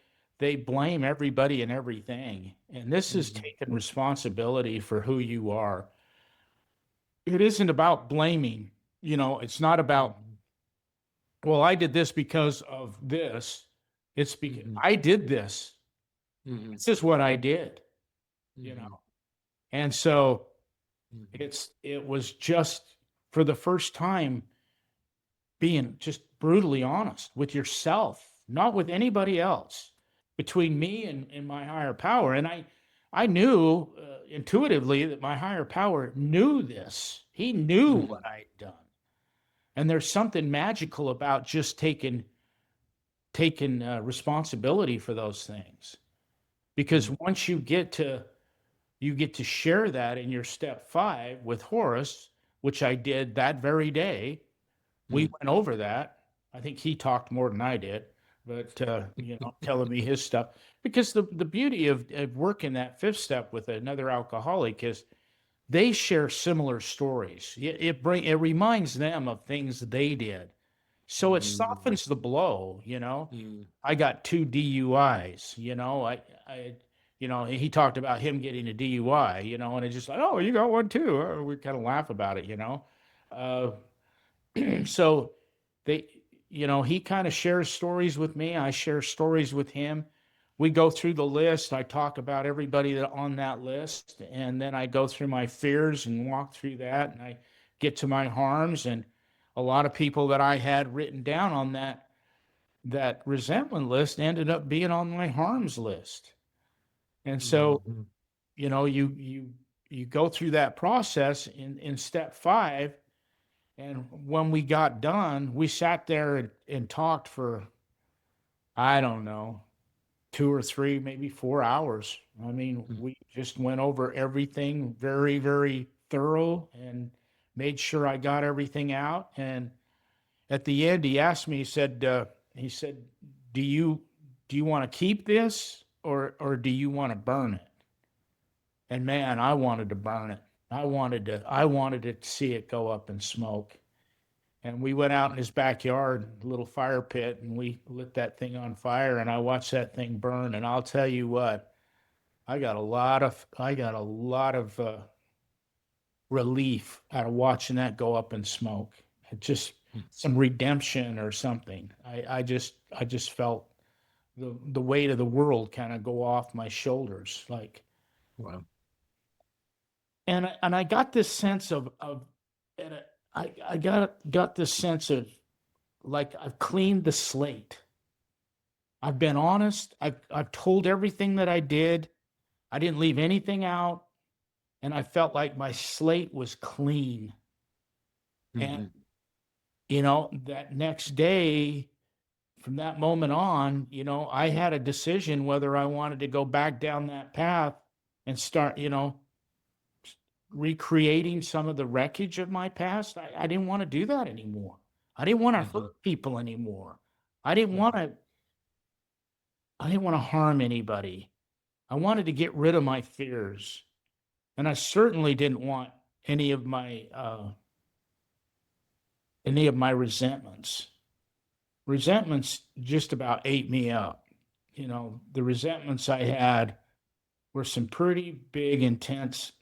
blame everybody and everything. And this is taking responsibility for who you are. It isn't about blaming, it's not about, well, I did this because of this. It's because I did this. This is what I did, And so it was just for the first time being just brutally honest with yourself, not with anybody else, between me and my higher power. And I knew intuitively that my higher power knew this. He knew what I'd done. And there's something magical about just taking responsibility for those things. Because once you get to share that in your step 5 with Horace, which I did that very day. We went over that. I think he talked more than I did, but telling me his stuff. Because the beauty of working that 5th step with another alcoholic is they share similar stories. It reminds them of things they did. So it softens the blow, I got 2 DUIs, he talked about him getting a DUI, and it's just like, oh, you got one too. We kind of laugh about it, So he kind of shares stories with me. I share stories with him. We go through the list. I talk about everybody that on that list, and then I go through my fears and walk through that, and I get to my harms. And a lot of people that I had written down on that resentment list ended up being on my harms list. And so, you go through that process in step 5. And when we got done, we sat there and talked for, I don't know, 2 or 3, maybe 4 hours. I mean, we just went over everything very, very thorough and made sure I got everything out. And at the end, he asked me, he said, do you want to keep this or do you want to burn it? And man, I wanted to burn it. I wanted to see it go up in smoke. And we went out in his backyard, a little fire pit, and we lit that thing on fire, and I watched that thing burn. And I'll tell you what, I got a lot of relief out of watching that go up in smoke. It just some redemption or something. I just felt the weight of the world kind of go off my shoulders, like. Wow. And I got this sense of and I got this sense of like I've cleaned the slate. I've been honest. I've told everything that I did. I didn't leave anything out, and I felt like my slate was clean. And that next day, from that moment on, I had a decision whether I wanted to go back down that path and start, recreating some of the wreckage of my past. I didn't want to do that anymore. I didn't want to hurt people anymore. I didn't want to harm anybody. I wanted to get rid of my fears. And I certainly didn't want any of my resentments. Resentments just about ate me up. The resentments I had were some pretty big, intense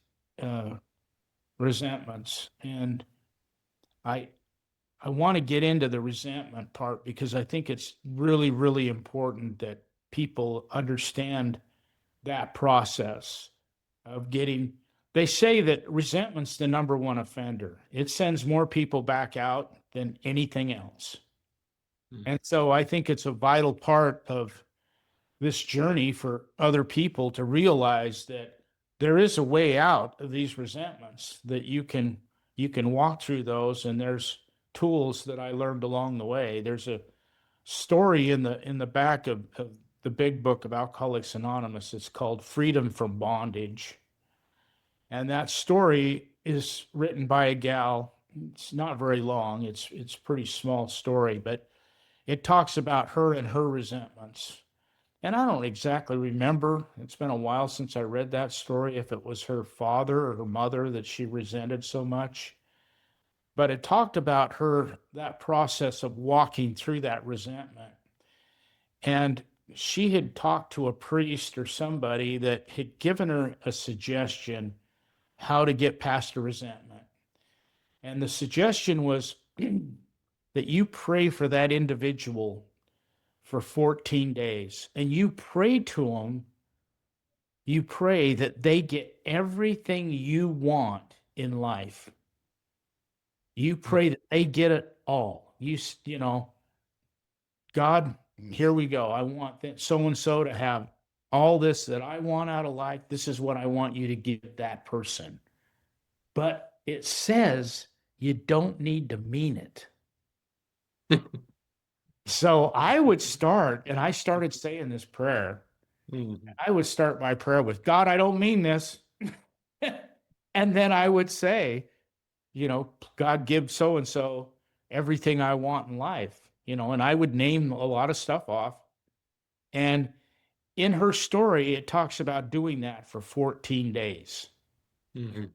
resentments. And I want to get into the resentment part because I think it's really, really important that people understand that process of getting. They say that resentment's the number one offender. It sends more people back out than anything else. And so I think it's a vital part of this journey for other people to realize that there is a way out of these resentments, that you can walk through those, and there's tools that I learned along the way. There's a story in the back of the big book of Alcoholics Anonymous. It's called Freedom from Bondage. And that story is written by a gal. It's not very long. It's a pretty small story, but it talks about her and her resentments. And I don't exactly remember. It's been a while since I read that story, if it was her father or her mother that she resented so much. But it talked about that process of walking through that resentment. And she had talked to a priest or somebody that had given her a suggestion how to get past the resentment. And the suggestion was that you pray for that individual for 14 days. And you pray to them, you pray that they get everything you want in life. You pray that they get it all. God, here we go. I want so-and-so to have all this that I want out of life. This is what I want you to give that person. But it says you don't need to mean it. So I would start, and I started saying this prayer. I would start my prayer with, God, I don't mean this. And then I would say, God, give so-and-so everything I want in life, and I would name a lot of stuff off. And in her story, it talks about doing that for 14 days.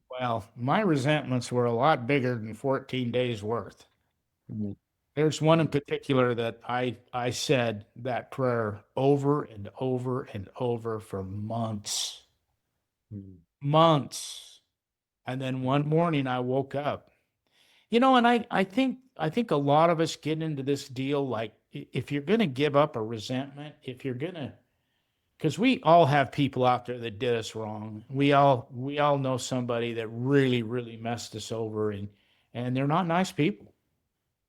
Well, my resentments were a lot bigger than 14 days worth. There's one in particular that I said that prayer over and over and over for months. Months. And then one morning I woke up. And I think a lot of us get into this deal, like, if you're going to give up a resentment, because we all have people out there that did us wrong. We all know somebody that really, really messed us over, and they're not nice people.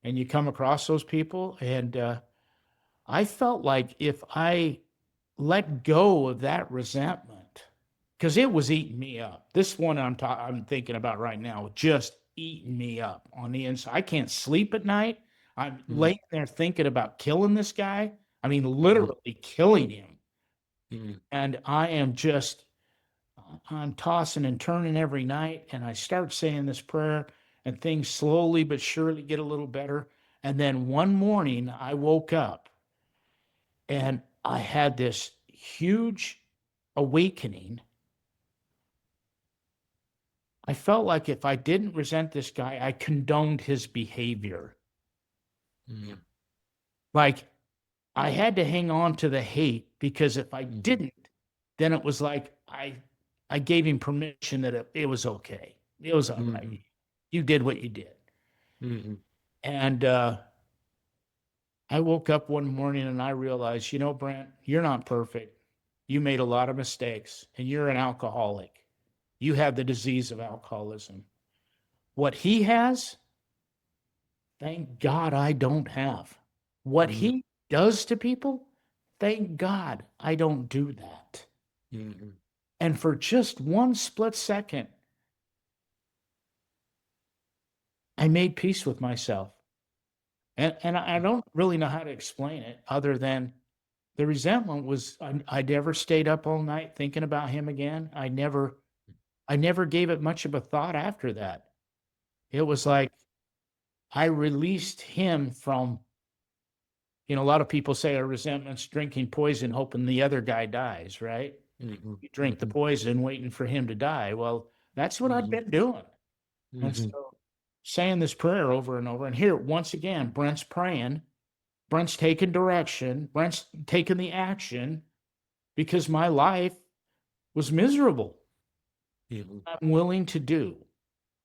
And you come across those people, and I felt like if I let go of that resentment, because it was eating me up. This one I'm thinking about right now, just eating me up on the inside. I can't sleep at night. I'm laying there thinking about killing this guy. I mean, literally killing him. And I'm tossing and turning every night. And I start saying this prayer, and things slowly but surely get a little better. And then one morning I woke up and I had this huge awakening. I felt like if I didn't resent this guy, I condoned his behavior. Like I had to hang on to the hate, because if I didn't, then it was like I gave him permission that it was okay. It was all right. You did what you did. And I woke up one morning and I realized, Brent, you're not perfect. You made a lot of mistakes, and you're an alcoholic. You have the disease of alcoholism. What he has, thank God I don't have. What he does to people, thank God I don't do that. And for just one split second, I made peace with myself. And I don't really know how to explain it, other than the resentment was I never stayed up all night thinking about him again. I never gave it much of a thought after that. It was like I released him from, a lot of people say a resentment's drinking poison, hoping the other guy dies, right? You drink the poison waiting for him to die. Well, that's what I've been doing. And so saying this prayer over and over, and here, once again, Brent's praying, Brent's taking direction, Brent's taking the action, because my life was miserable. I'm willing to do.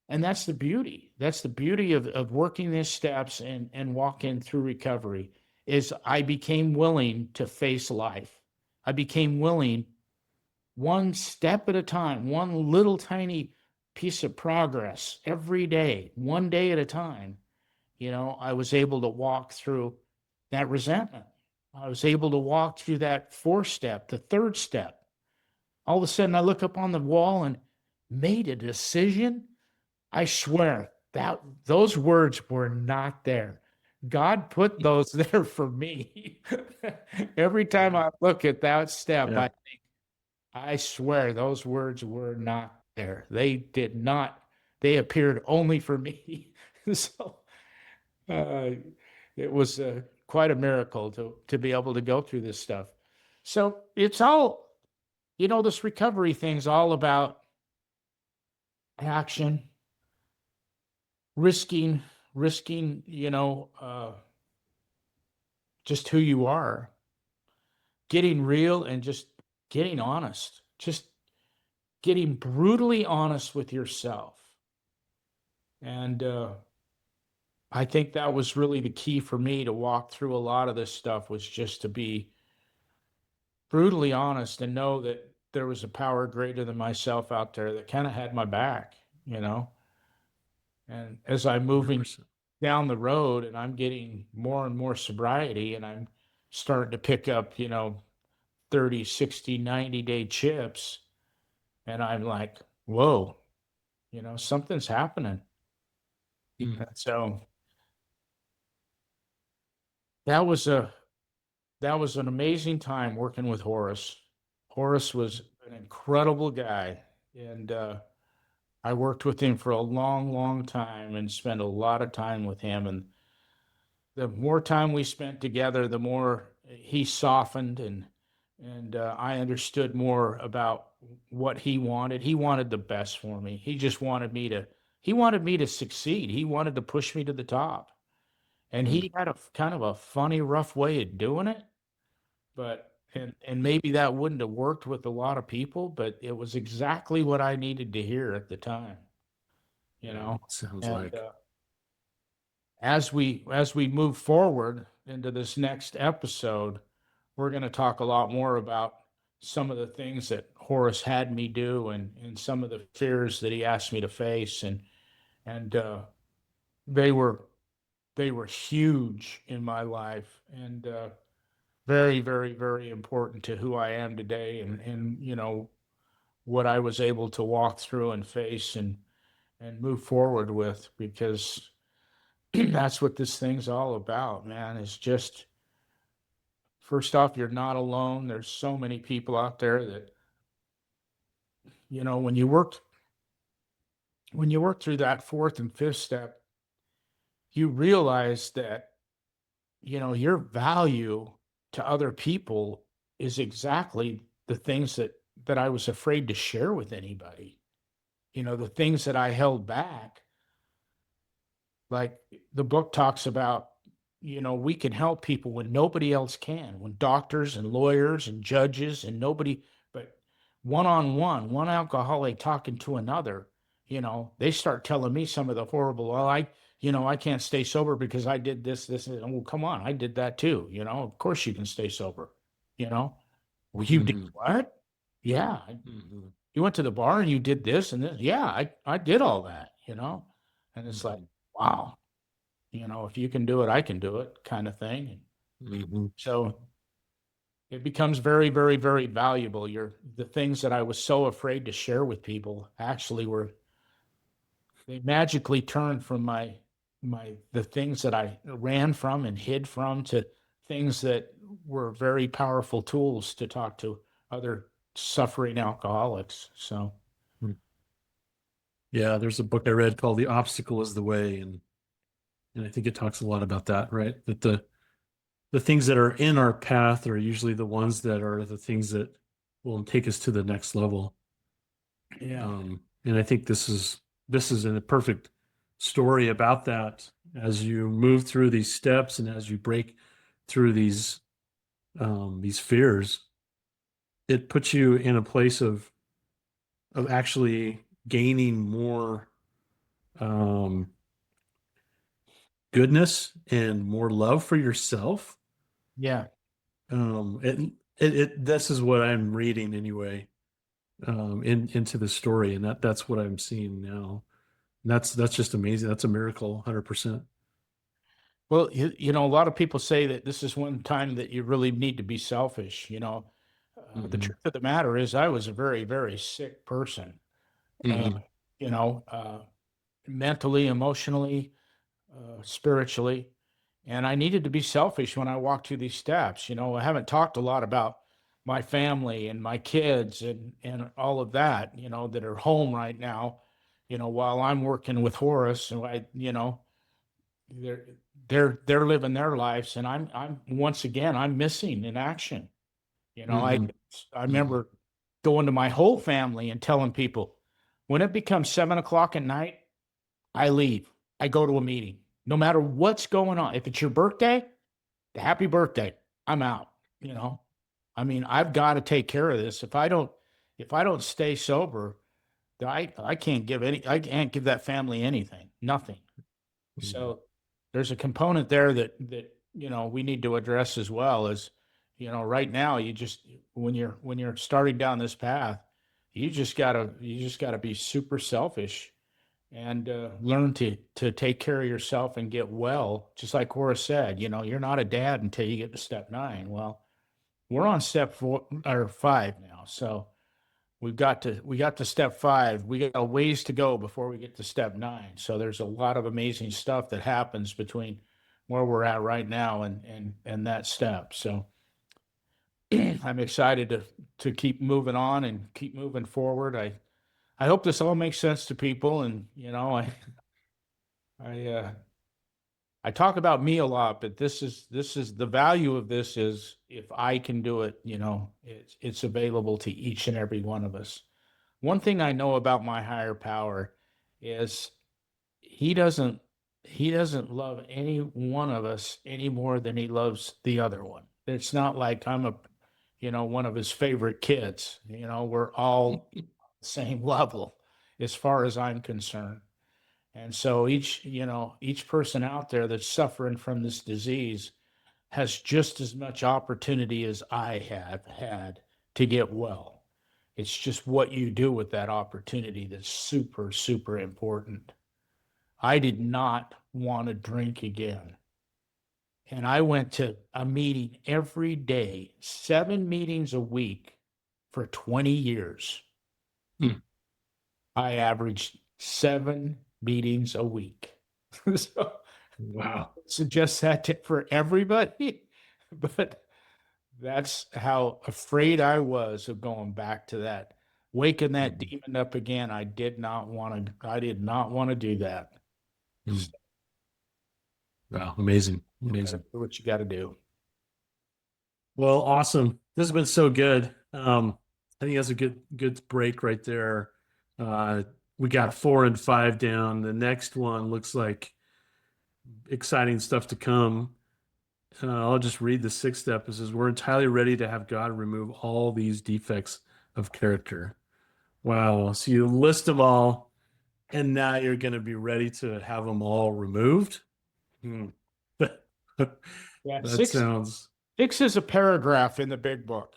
And that's the beauty. That's the beauty of working these steps and walking through recovery, is I became willing to face life. I became willing, one step at a time, one little tiny piece of progress every day, one day at a time. I was able to walk through that resentment. I was able to walk through that 4th step, the 3rd step. All of a sudden I look up on the wall and made a decision. I swear that those words were not there. God put those there for me. Every time I look at that step, I swear those words were not there. They did not. They appeared only for me. So it was quite a miracle to be able to go through this stuff. So it's all, this recovery thing's all about action, risking, just who you are, getting real, and just getting honest, just getting brutally honest with yourself. And I think that was really the key for me to walk through a lot of this stuff, was just to be brutally honest and know that there was a power greater than myself out there that kind of had my back, And as I'm moving down the road and I'm getting more and more sobriety, and I'm starting to pick up, 30, 60, 90-day chips, and I'm like, whoa, something's happening. So that was an amazing time working with Horace. Horace was an incredible guy, and I worked with him for a long, long time and spent a lot of time with him. And the more time we spent together, the more he softened, and I understood more about what he wanted. He wanted the best for me. He just wanted me to succeed. He wanted to push me to the top. And he had a kind of a funny, rough way of doing it. But and maybe that wouldn't have worked with a lot of people, but it was exactly what I needed to hear at the time. Sounds And like. as we move forward into this next episode, we're going to talk a lot more about some of the things that Horace had me do, and some of the fears that he asked me to face, and they were huge in my life, and very, very, very important to who I am today, and what I was able to walk through and face and move forward with, because that's what this thing's all about, man. It's just, first off, you're not alone. There's so many people out there that, when you work through that fourth and fifth step, you realize that, your value to other people is exactly the things that I was afraid to share with anybody. The things that I held back, like the book talks about, we can help people when nobody else can, when doctors and lawyers and judges and nobody, but one on one alcoholic talking to another, they start telling me some of the horrible, well, I can't stay sober because I did this, and well, come on, I did that too. Of course you can stay sober. Well, you did what? Yeah. Mhm. You went to the bar and you did this and this. Yeah, I did all that, and it's like, wow, if you can do it, I can do it, kind of thing. Mhm. So it becomes very, very, very valuable. The things that I was so afraid to share with people actually they magically turned from the things that I ran from and hid from to things that were very powerful tools to talk to other suffering alcoholics. So Yeah, there's a book I read called The Obstacle is the Way, and I think it talks a lot about that, right? That the things that are in our path are usually the ones that are the things that will take us to the next level. yeah. And I think this is a perfect story about that. As you move through these steps and as you break through these fears, it puts you in a place of actually gaining more um, goodness and more love for yourself. Yeah. This is what I'm reading anyway, into the story, and that's what I'm seeing now. And that's just amazing. That's a miracle, 100%. Well, a lot of people say that this is one time that you really need to be selfish. The Hmm. truth of the matter is, I was a very, very sick person, uh, Hmm. you know, mentally, emotionally, spiritually. And I needed to be selfish when I walked through these steps. I haven't talked a lot about my family and my kids and all of that, that are home right now, while I'm working with Horace, and they're they're living their lives, and I'm once again I'm missing in action. I Hmm. I Hmm. remember going to my whole family and telling people, when it becomes 7 o'clock at night, I leave. I go to a meeting, no matter what's going on. If it's your birthday, happy birthday. I'm out. You know, I mean, I've got to take care of this. If I don't stay sober, I can't give that family anything, nothing. Hmm. So there's a component there that we need to address as well. As right now, you just when you're starting down this path, you just gotta be super selfish and learn to take care of yourself and get well. Just like Horace said, you're not a dad until you get to step 9. Well, we're on step 4 or 5 now, so we got to step 5. We got a ways to go before we get to step 9. So there's a lot of amazing stuff that happens between where we're at right now and that step. So I'm excited to keep moving on and keep moving forward. I hope this all makes sense to people, and I I talk about me a lot, but this is the value of this is, if I can do it, it's available to each and every one of us. One thing I know about my higher power is he doesn't he doesn't love any one of us any more than he loves the other one. It's not like I'm one of his favorite kids. We're all same level as far as I'm concerned. And so each person out there that's suffering from this disease has just as much opportunity as I have had to get well. It's just what you do with that opportunity that's super, super important. I did not want to drink again. And I went to a meeting every day, 7 meetings a week for 20 years. Hmm. I averaged 7 meetings a week. So Wow. suggest that for everybody, but that's how afraid I was of going back to that, waking that demon up again. I did not want to. I did not want to do that. Hmm. Wow. Amazing. You gotta Amazing. do what you got to do. Well, awesome. This has been so good. I think that's a good break right there. Uh, we got 4 and 5 down. The next one looks like exciting stuff to come. I'll just read the 6th step. It says, we're entirely ready to have God remove all these defects of character. Wow. So you list them all, and now you're going to be ready to have them all removed. Hmm. Yeah, That sounds, 6 is a paragraph in the big book.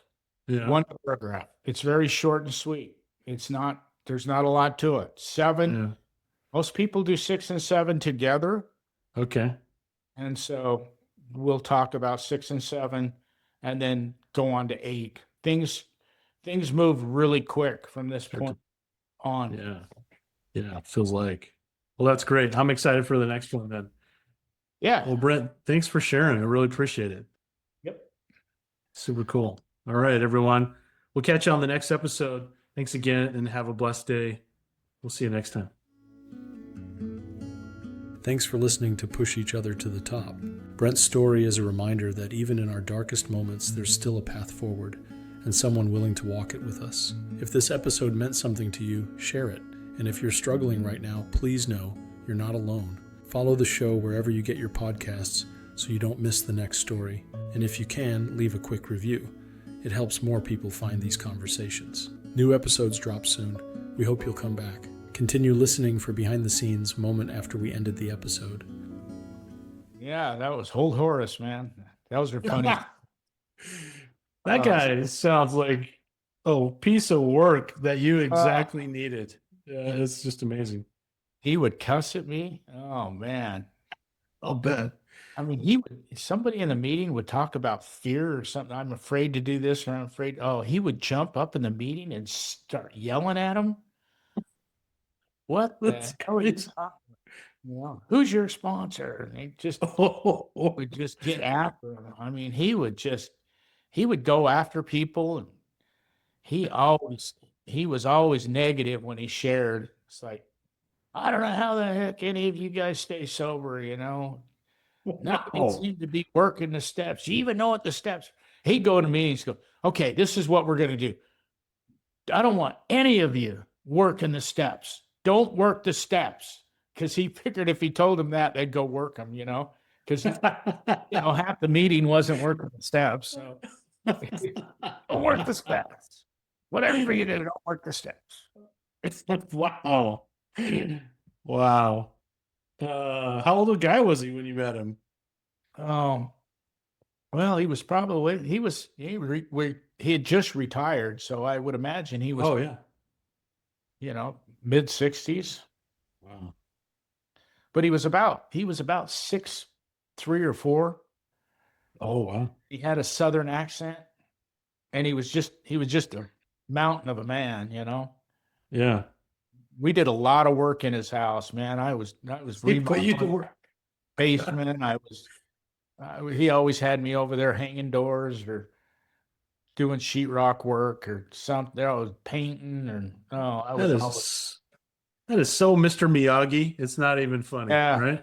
yeah. One paragraph. It's very short and sweet. It's not. There's not a lot to it. 7. Yeah. Most people do 6 and 7 together, Okay. and so we'll talk about 6 and 7, and then go on to 8. Things move really quick from this point on. Yeah. Yeah. Feels like. Well, that's great. I'm excited for the next one then. Yeah. Well, Brent, thanks for sharing. I really appreciate it. Yep. Super cool. All right, everyone. We'll catch you on the next episode. Thanks again and have a blessed day. We'll see you next time. Thanks for listening to Push Each Other to the Top. Brent's story is a reminder that even in our darkest moments, there's still a path forward and someone willing to walk it with us. If this episode meant something to you, share it. And if you're struggling right now, please know you're not alone. Follow the show wherever you get your podcasts so you don't miss the next story. And if you can, leave a quick review. It helps more people find these conversations. New episodes drop soon. We hope you'll come back. Continue listening for behind the scenes moment after we ended the episode. Yeah, that was Hold Horace, man. That was funny. That guy sounds like a piece of work that you exactly needed. Yeah, it's just amazing. He would cuss at me. Oh man. I'll bet. I mean, somebody in the meeting would talk about fear or something. I'm afraid to do this, or I'm afraid. Oh, he would jump up in the meeting and start yelling at him. What That's the hell are you crazy. talking about? Who's your sponsor? And he just would just get after him. I mean, he would go after people, and he was always negative when he shared. It's like, I don't know how the heck any of you guys stay sober, Nobody seemed to be working the steps. You even know what the steps. He'd go to meetings, go, okay, this is what we're going to do. I don't want any of you working the steps. Don't work the steps. Because he figured if he told them that, they'd go work them, because half the meeting wasn't working the steps. So don't work the steps. Whatever you do, don't work the steps. Wow. Wow. How old a guy was he when you met him? Well, he was probably he had just retired, so I would imagine he was. Oh yeah. Mid 60s. Wow. But he was about 6'3" or 4. Oh wow. He had a southern accent, and he was just a mountain of a man. Yeah. We did a lot of work in his house, man. I was He put you to remodeling work. basement. He always had me over there hanging doors or doing sheetrock work or something. I was painting, and That is so Mr. Miyagi. It's not even funny, Yeah. right?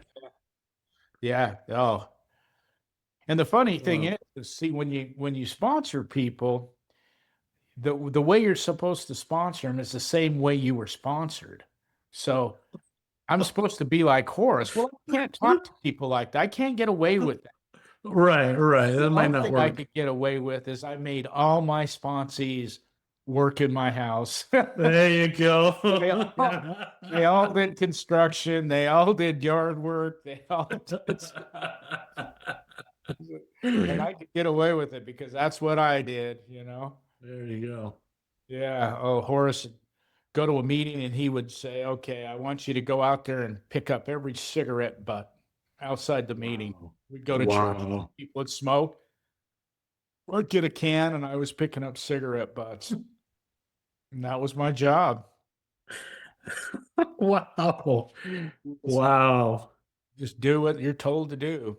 Yeah. Oh. And the funny thing Wow. is, see, when you sponsor people, the way you're supposed to sponsor them is the same way you were sponsored. So I'm supposed to be like Horace. Well, I can't talk to people like that. I can't get away with that. Right. That might One not thing I work. could get away with is I made all my sponsees work in my house. There you go. They all did construction. They all did yard work. They all did. And I could get away with it because that's what I did, There you go. Yeah. Oh, Horace would go to a meeting and he would say, okay, I want you to go out there and pick up every cigarette butt outside the meeting. Wow. We'd go to church. People would smoke. I'd get a can and I was picking up cigarette butts. And that was my job. Wow. Wow. Just do what you're told to do.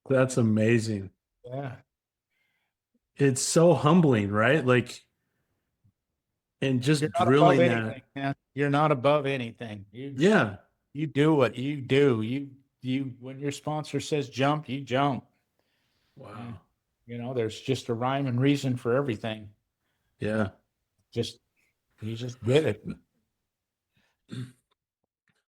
That's amazing. Yeah. It's so humbling, right? Like, and You're just not above drilling that. anything, man. You're not above anything. Yeah. You do what you do. You when your sponsor says jump, you jump. Yeah. Wow. There's just a rhyme and reason for everything. Yeah. Just you just did it.